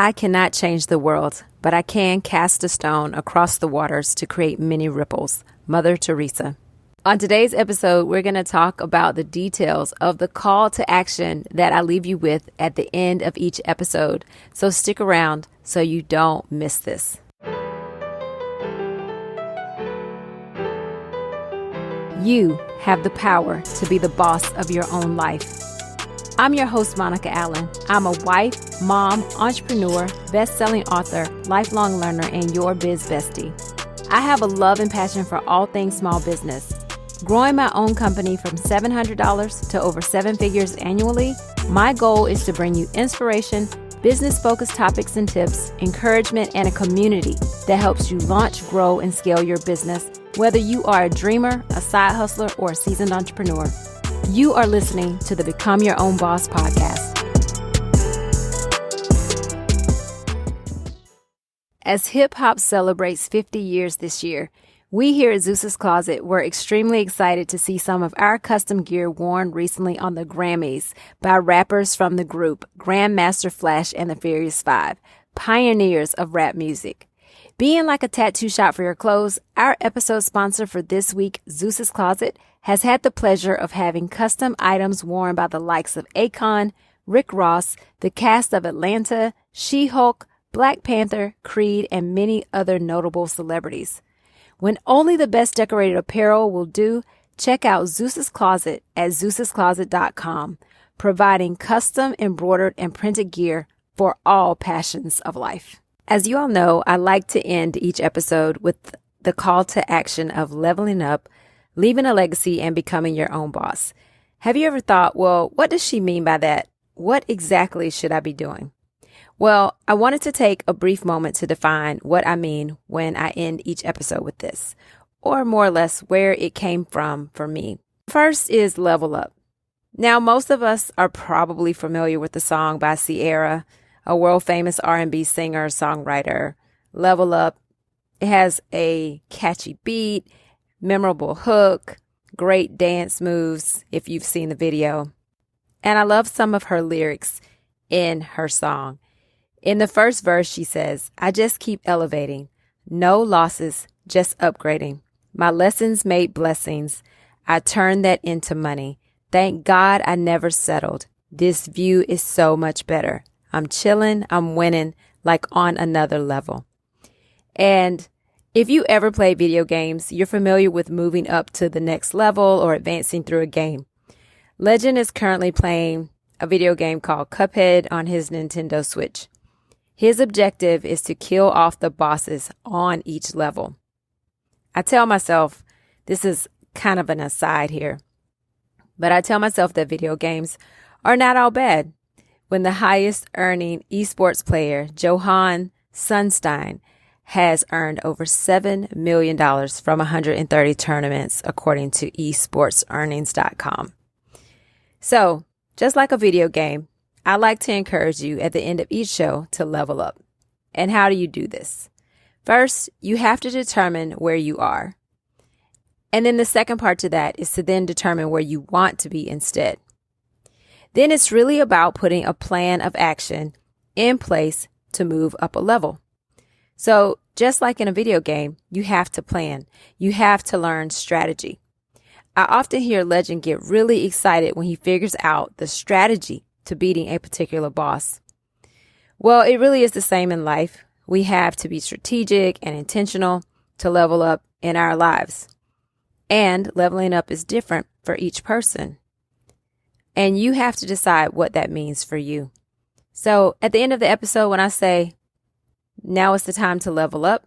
I cannot change the world, but I can cast a stone across the waters to create many ripples. Mother Teresa. On today's episode, we're going to talk about the details of the call to action that I leave you with at the end of each episode. So stick around so you don't miss this. You have the power to be the boss of your own life. I'm your host, Monica Allen. I'm a wife, mom, entrepreneur, best-selling author, lifelong learner, and your biz bestie. I have a love and passion for all things small business. Growing my own company from $700 to over 7 figures annually, my goal is to bring you inspiration, business-focused topics and tips, encouragement, and a community that helps you launch, grow, and scale your business, whether you are a dreamer, a side hustler, or a seasoned entrepreneur. You are listening to the Become Your Own Boss podcast. As hip-hop celebrates 50 years this year, we here at Zeus's Closet were extremely excited to see some of our custom gear worn recently on the Grammys by rappers from the group Grandmaster Flash and the Furious Five, pioneers of rap music. Being like a tattoo shop for your clothes, our episode sponsor for this week, Zeus's Closet, has had the pleasure of having custom items worn by the likes of Akon, Rick Ross, the cast of Atlanta, She-Hulk, Black Panther, Creed, and many other notable celebrities. When only the best decorated apparel will do, check out Zeus's Closet at Zeus'sCloset.com, providing custom embroidered and printed gear for all passions of life. As you all know, I like to end each episode with the call to action of leveling up, leaving a legacy, and becoming your own boss. Have you ever thought, well, what does she mean by that? What exactly should I be doing? Well, I wanted to take a brief moment to define what I mean when I end each episode with this, or more or less where it came from for me. First is level up. Now, most of us are probably familiar with the song by Ciara, a world-famous R&B singer-songwriter. Level Up. It has a catchy beat, memorable hook, great dance moves if you've seen the video. And I love some of her lyrics in her song. In the first verse, she says, "I just keep elevating. No losses, just upgrading. My lessons made blessings. I turned that into money. Thank God I never settled. This view is so much better. I'm chilling, I'm winning, like on another level." And if you ever play video games, you're familiar with moving up to the next level or advancing through a game. Legend is currently playing a video game called Cuphead on his Nintendo Switch. His objective is to kill off the bosses on each level. I tell myself, this is kind of an aside here, but I tell myself that video games are not all bad. When the highest earning esports player, Johan Sunstein, has earned over $7 million from 130 tournaments, according to esportsearnings.com. So, just like a video game, I like to encourage you at the end of each show to level up. And how do you do this? First, you have to determine where you are. And then the second part to that is to then determine where you want to be instead. Then it's really about putting a plan of action in place to move up a level. So just like in a video game, you have to plan. You have to learn strategy. I often hear Legend get really excited when he figures out the strategy to beating a particular boss. Well, it really is the same in life. We have to be strategic and intentional to level up in our lives. And leveling up is different for each person. And you have to decide what that means for you. So at the end of the episode, when I say, now is the time to level up,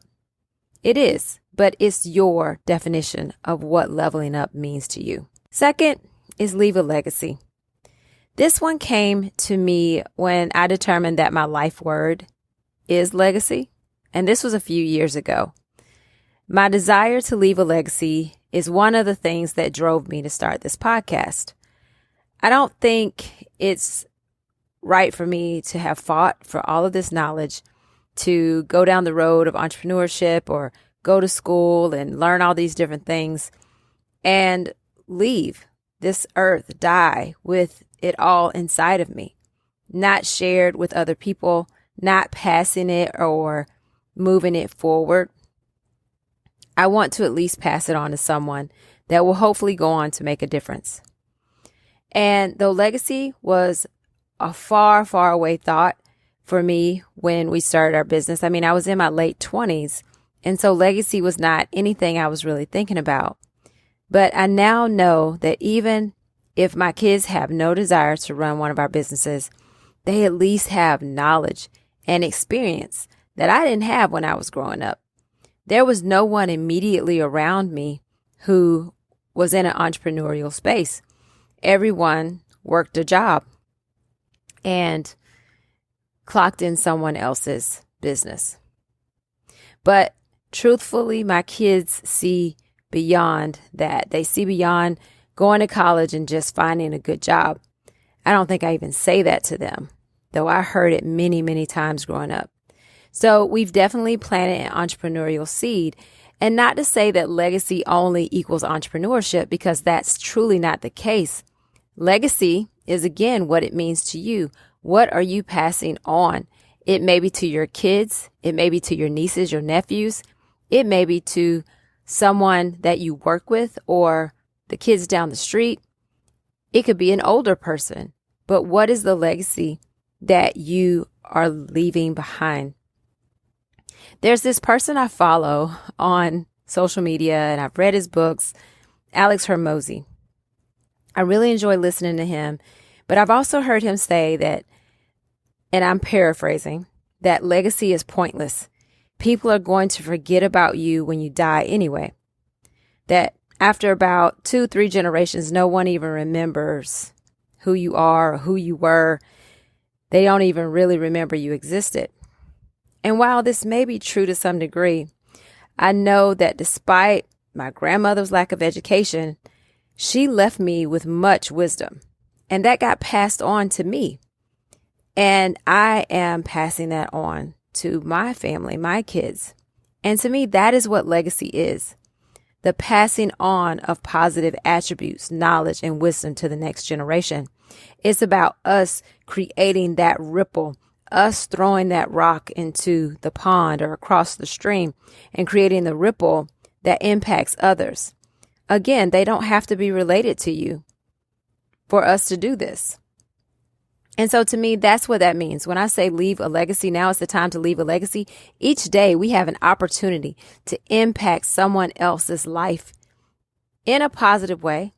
it is, but it's your definition of what leveling up means to you. Second is leave a legacy. This one came to me when I determined that my life word is legacy. And this was a few years ago. My desire to leave a legacy is one of the things that drove me to start this podcast. I don't think it's right for me to have fought for all of this knowledge, to go down the road of entrepreneurship or go to school and learn all these different things and leave this earth, die with it all inside of me, not shared with other people, not passing it or moving it forward, I want to at least pass it on to someone that will hopefully go on to make a difference. And though legacy was a far, far away thought for me when we started our business, I mean, I was in my late 20s, and so legacy was not anything I was really thinking about. But I now know that even if my kids have no desire to run one of our businesses, they at least have knowledge and experience that I didn't have when I was growing up. There was no one immediately around me who was in an entrepreneurial space. Everyone worked a job and clocked in someone else's business. But truthfully, my kids see beyond that. They see beyond going to college and just finding a good job. I don't think I even say that to them, though I heard it many, many times growing up. So we've definitely planted an entrepreneurial seed. And not to say that legacy only equals entrepreneurship, because that's truly not the case. Legacy is, again, what it means to you. What are you passing on? It may be to your kids. It may be to your nieces, your nephews. It may be to someone that you work with or the kids down the street. It could be an older person. But what is the legacy that you are leaving behind? There's this person I follow on social media, and I've read his books, Alex Hormozy. I really enjoy listening to him, but I've also heard him say that, and I'm paraphrasing, that legacy is pointless. People are going to forget about you when you die anyway. That after about 2-3 generations, no one even remembers who you are or who you were. They don't even really remember you existed. And while this may be true to some degree, I know that despite my grandmother's lack of education, she left me with much wisdom, and that got passed on to me. And I am passing that on to my family, my kids. And to me, that is what legacy is. The passing on of positive attributes, knowledge, and wisdom to the next generation. It's about us creating that ripple, us throwing that rock into the pond or across the stream and creating the ripple that impacts others. Again, they don't have to be related to you for us to do this. And so to me, that's what that means. When I say leave a legacy, now is the time to leave a legacy. Each day we have an opportunity to impact someone else's life in a positive way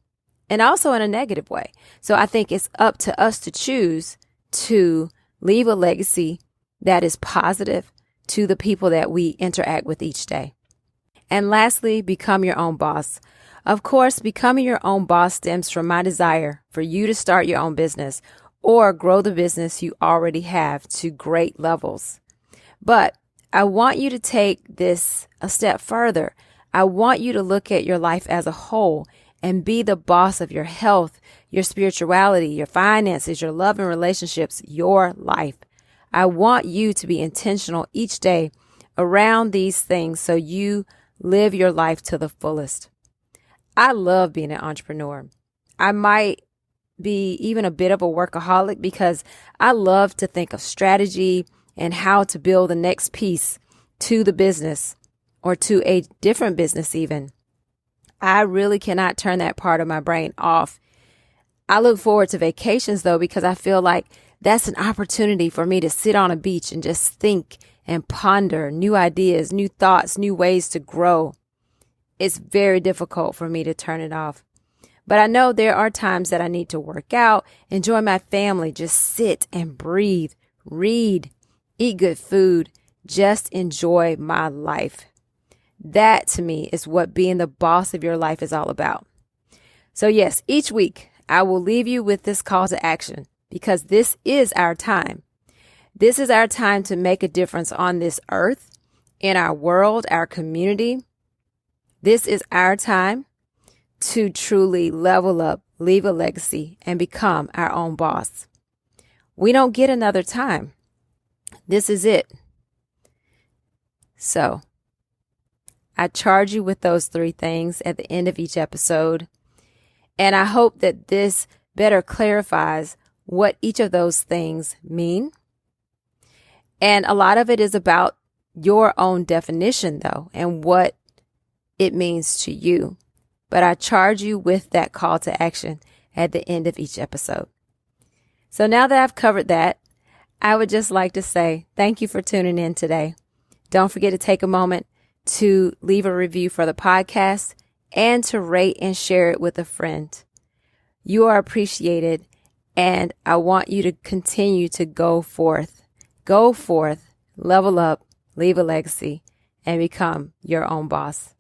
and also in a negative way. So I think it's up to us to choose to leave a legacy that is positive to the people that we interact with each day. And lastly, become your own boss. Of course, becoming your own boss stems from my desire for you to start your own business or grow the business you already have to great levels. But I want you to take this a step further. I want you to look at your life as a whole and be the boss of your health, your spirituality, your finances, your love and relationships, your life. I want you to be intentional each day around these things so you live your life to the fullest. I love being an entrepreneur. I might be even a bit of a workaholic because I love to think of strategy and how to build the next piece to the business or to a different business even. I really cannot turn that part of my brain off. I look forward to vacations though, because I feel like that's an opportunity for me to sit on a beach and just think and ponder new ideas, new thoughts, new ways to grow. It's very difficult for me to turn it off. But I know there are times that I need to work out, enjoy my family, just sit and breathe, read, eat good food, just enjoy my life. That to me is what being the boss of your life is all about. So yes, each week I will leave you with this call to action because this is our time. This is our time to make a difference on this earth, in our world, our community. This is our time to truly level up, leave a legacy, and become our own boss. We don't get another time. This is it. So, I charge you with those 3 things at the end of each episode. And I hope that this better clarifies what each of those things mean And a lot of it is about your own definition, though, and what it means to you. But I charge you with that call to action at the end of each episode. So now that I've covered that, I would just like to say thank you for tuning in today. Don't forget to take a moment to leave a review for the podcast and to rate and share it with a friend. You are appreciated, and I want you to continue to go forth, level up, leave a legacy, and become your own boss.